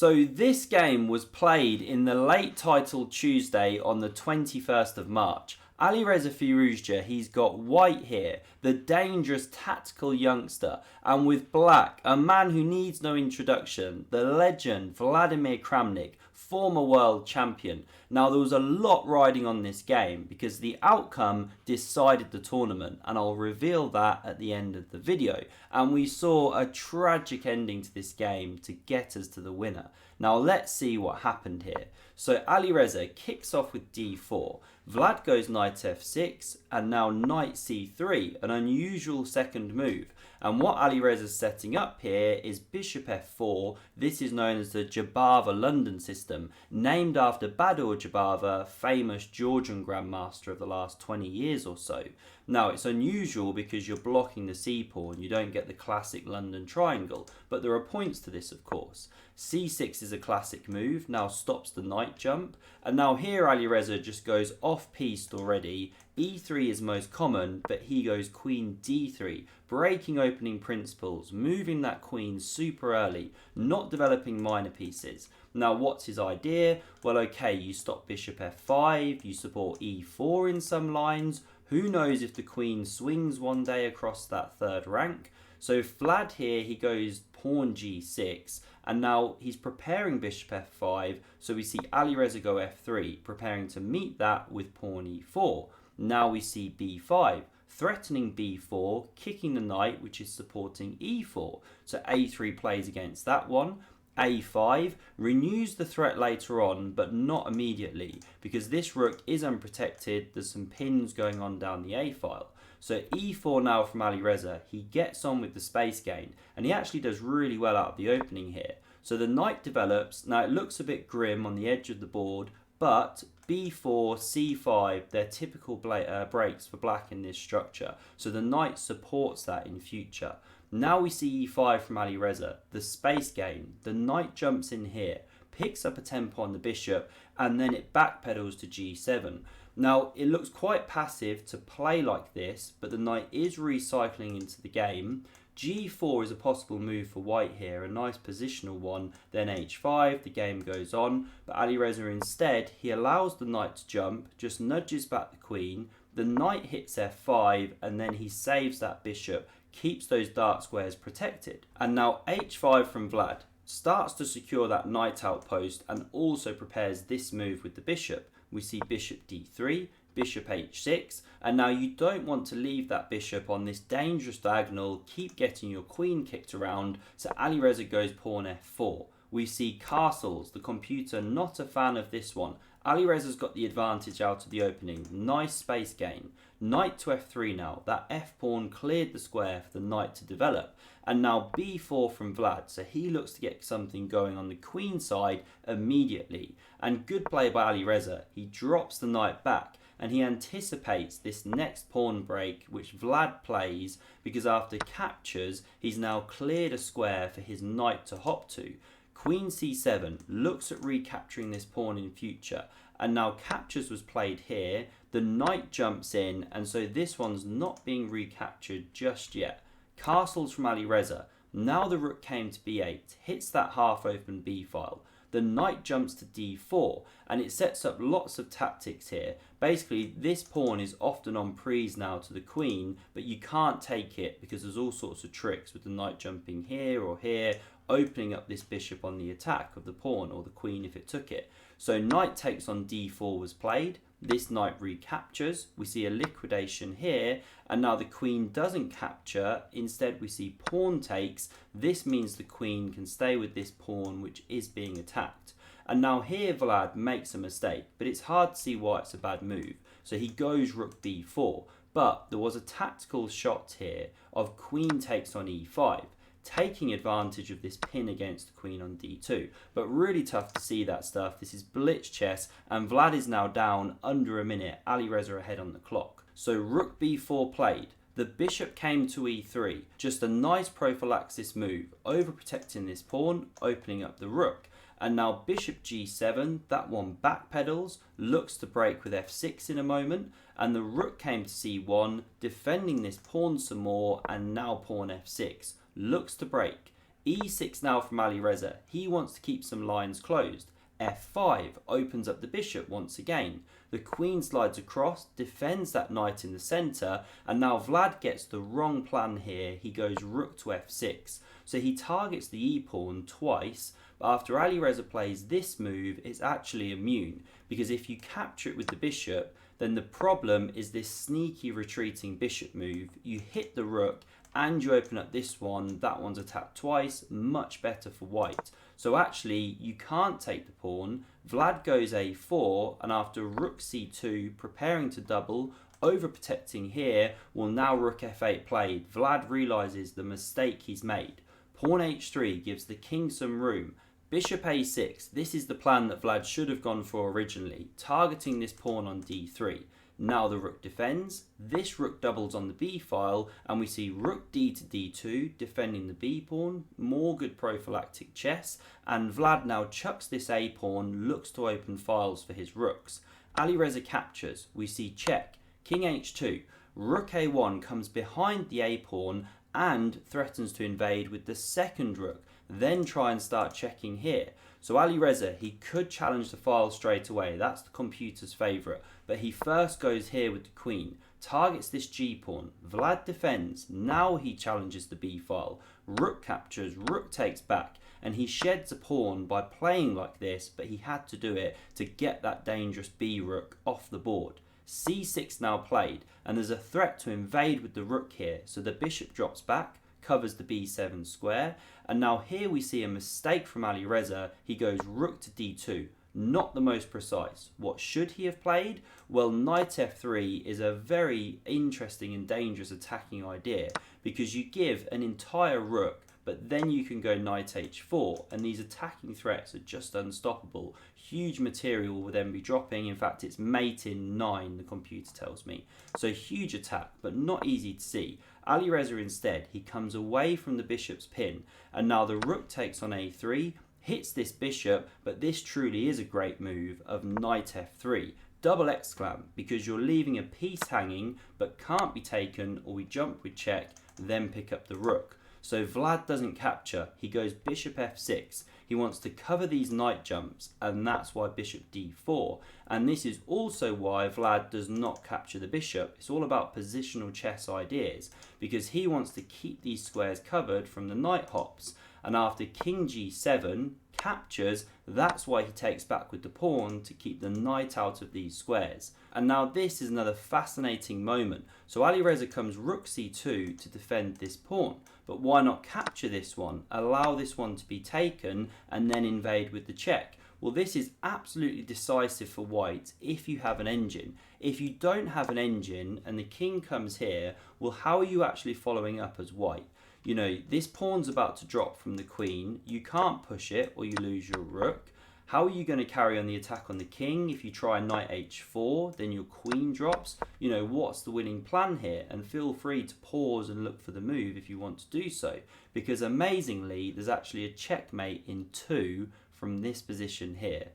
So this game was played in the late titled Tuesday on the 21st of March. Alireza Firouzja, he's got white here, the dangerous tactical youngster, and with black, a man who needs no introduction, the legend Vladimir Kramnik, former world champion. Now there was a lot riding on this game because the outcome decided the tournament, and I'll reveal that at the end of the video. And we saw a tragic ending to this game to get us to the winner. Now let's see what happened here. So Alireza kicks off with d4. Vlad goes knight f6 and now knight c3, an unusual second move. And what Alireza's setting up here is bishop f4. This is known as the Jabava London system, named after Badur Jabava, famous Georgian grandmaster of the last 20 years or so. Now it's unusual because you're blocking the c-pawn, you don't get the classic London triangle, but there are points to this of course. c6 is a classic move, now stops the knight jump, and now here Alireza just goes off-piste already. e3 is most common, but he goes queen d3, breaking opening principles, moving that queen super early, not developing minor pieces. Now what's his idea? Well, okay, you stop bishop f5, you support e4 in some lines. Who knows if the queen swings one day across that third rank? So Vlad here, he goes pawn g6, and now he's preparing bishop f5, so we see Alireza go f3, preparing to meet that with pawn e4. Now we see b5, threatening b4, kicking the knight, which is supporting e4. So a3 plays against that one. a5 renews the threat later on, but not immediately, because this rook is unprotected. There's some pins going on down the a file. So e4 now from Alireza, he gets on with the space gain, and he actually does really well out of the opening here. So the knight develops. Now it looks a bit grim on the edge of the board, but b4, c5, they're typical breaks for black in this structure. So the knight supports that in future. Now we see e5 from Alireza, the space gain. The knight jumps in here, picks up a tempo on the bishop, and then it backpedals to g7. Now, it looks quite passive to play like this, but the knight is recycling into the game. g4 is a possible move for white here, a nice positional one. Then h5, the game goes on, but Alireza instead, he allows the knight to jump, just nudges back the queen. The knight hits f5, and then he saves that bishop, keeps those dark squares protected. And now h5 from Vlad starts to secure that knight outpost and also prepares this move with the bishop. We see bishop d3, bishop h6, and now you don't want to leave that bishop on this dangerous diagonal, keep getting your queen kicked around, so Alireza goes pawn f4. We see castles, the computer not a fan of this one. Alireza's got the advantage out of the opening, nice space gain. Knight to f3 now, that f-pawn cleared the square for the knight to develop. And now b4 from Vlad, so he looks to get something going on the queen side immediately. And good play by Alireza, he drops the knight back and he anticipates this next pawn break which Vlad plays, because after captures he's now cleared a square for his knight to hop to. Queen c7 looks at recapturing this pawn in future, and now captures was played here. The knight jumps in, and so this one's not being recaptured just yet. Castles from Alireza. Now the rook came to b8, hits that half open b file. The knight jumps to d4, and it sets up lots of tactics here. Basically, this pawn is often on prise now to the queen, but you can't take it because there's all sorts of tricks with the knight jumping here or here, opening up this bishop on the attack of the pawn or the queen if it took it. So knight takes on d4 was played. This knight recaptures. We see a liquidation here, and now the queen doesn't capture. Instead, we see pawn takes. This means the queen can stay with this pawn, which is being attacked. And now here Vlad makes a mistake, but it's hard to see why it's a bad move. So he goes rook b4, but there was a tactical shot here of queen takes on e5. Taking advantage of this pin against the queen on d2, but really tough to see that stuff. This is blitz chess, and Vlad is now down under a minute. Alireza ahead on the clock. So rook b4 played. The bishop came to e3, just a nice prophylaxis move, overprotecting this pawn, opening up the rook. And now bishop g7, that one backpedals, looks to break with f6 in a moment, and the rook came to c1, defending this pawn some more, and now pawn f6. Looks to break. E6 now from Alireza. He wants to keep some lines closed. F5 opens up the bishop once again. The queen slides across, defends that knight in the centre, and now Vlad gets the wrong plan here. He goes rook to f6. So he targets the e-pawn twice, but after Alireza plays this move, it's actually immune, because if you capture it with the bishop, then the problem is this sneaky retreating bishop move. You hit the rook, and you open up this one. That one's attacked twice, much better for white. So actually, you can't take the pawn. Vlad goes a4, and after rook c2, preparing to double, overprotecting here, will now rook f8 played. Vlad realises the mistake he's made. Pawn h3 gives the king some room. Bishop a6, this is the plan that Vlad should have gone for originally, targeting this pawn on d3. Now the rook defends, this rook doubles on the b file, and we see rook d to d2, defending the b pawn, more good prophylactic chess, and Vlad now chucks this a pawn, looks to open files for his rooks. Alireza captures, we see check, king h2, rook a1 comes behind the a pawn and threatens to invade with the second rook, then try and start checking here. So Alireza, he could challenge the file straight away, that's the computer's favourite, but he first goes here with the queen, targets this g-pawn, Vlad defends, now he challenges the b file, rook captures, rook takes back, and he sheds a pawn by playing like this, but he had to do it to get that dangerous b rook off the board. c6 now played, and there's a threat to invade with the rook here, so the bishop drops back, covers the b7 square, and now here we see a mistake from Alireza. He goes rook to d2, not the most precise. What should he have played? Well, knight f3 is a very interesting and dangerous attacking idea, because you give an entire rook, but then you can go knight h4, and these attacking threats are just unstoppable. Huge material will then be dropping. In fact, it's mate in 9, the computer tells me. So huge attack, but not easy to see. Alireza instead, he comes away from the bishop's pin, and now the rook takes on a3, hits this bishop, but this truly is a great move of knight f3. Double exclam, because you're leaving a piece hanging, but can't be taken, or we jump with check, then pick up the rook. So Vlad doesn't capture, he goes bishop f6. He wants to cover these knight jumps, and that's why bishop d4. And this is also why Vlad does not capture the bishop. It's all about positional chess ideas, because he wants to keep these squares covered from the knight hops. And after king g7 captures, that's why he takes back with the pawn to keep the knight out of these squares. And now this is another fascinating moment. So Alireza comes rook c2 to defend this pawn. But why not capture this one, allow this one to be taken, and then invade with the check? Well, this is absolutely decisive for white if you have an engine. If you don't have an engine and the king comes here, well, how are you actually following up as white? You know, this pawn's about to drop from the queen. You can't push it or you lose your rook. How are you going to carry on the attack on the king? If you try knight h4, then your queen drops. You know, what's the winning plan here? And feel free to pause and look for the move if you want to do so. Because amazingly, there's actually a checkmate in 2 from this position here.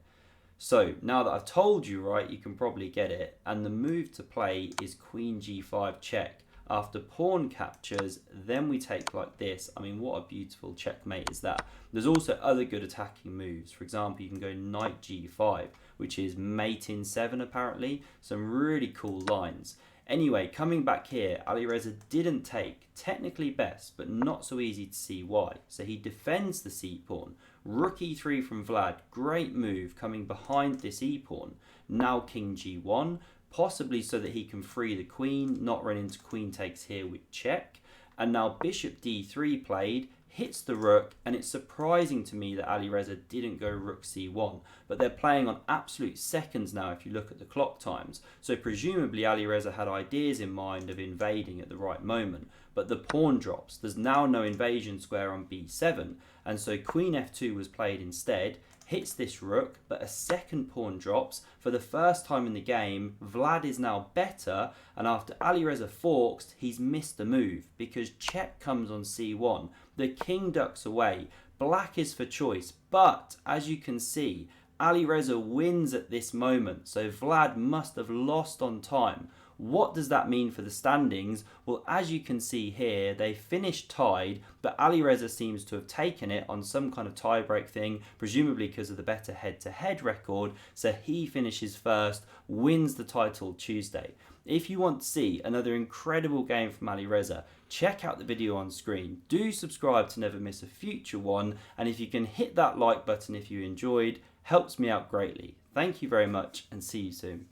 So now that I've told you, right, you can probably get it. And the move to play is queen g5 check. After pawn captures, then we take like this. I mean, what a beautiful checkmate is that. There's also other good attacking moves. For example, you can go knight g5, which is mate in 7 apparently. Some really cool lines. Anyway, coming back here, Alireza didn't take. Technically best, but not so easy to see why. So he defends the c-pawn. Rook e3 from Vlad. Great move coming behind this e-pawn. Now king g1. Possibly so that he can free the queen, not run into queen takes here with check. And now bishop d3 played, hits the rook, and it's surprising to me that Alireza didn't go rook c1. But they're playing on absolute seconds now if you look at the clock times. So presumably Alireza had ideas in mind of invading at the right moment. But the pawn drops. There's now no invasion square on b7. And so queen f2 was played instead. Hits this rook, but a second pawn drops. For the first time in the game, Vlad is now better, and after Alireza forks, he's missed a move, because check comes on c1. The king ducks away. Black is for choice, but as you can see, Alireza wins at this moment, so Vlad must have lost on time. What does that mean for the standings? Well, as you can see here, they finished tied, but Alireza seems to have taken it on some kind of tiebreak thing, presumably because of the better head-to-head record, so he finishes first, wins the title Tuesday. If you want to see another incredible game from Alireza, check out the video on screen. Do subscribe to never miss a future one, and if you can hit that like button if you enjoyed, helps me out greatly. Thank you very much, and see you soon.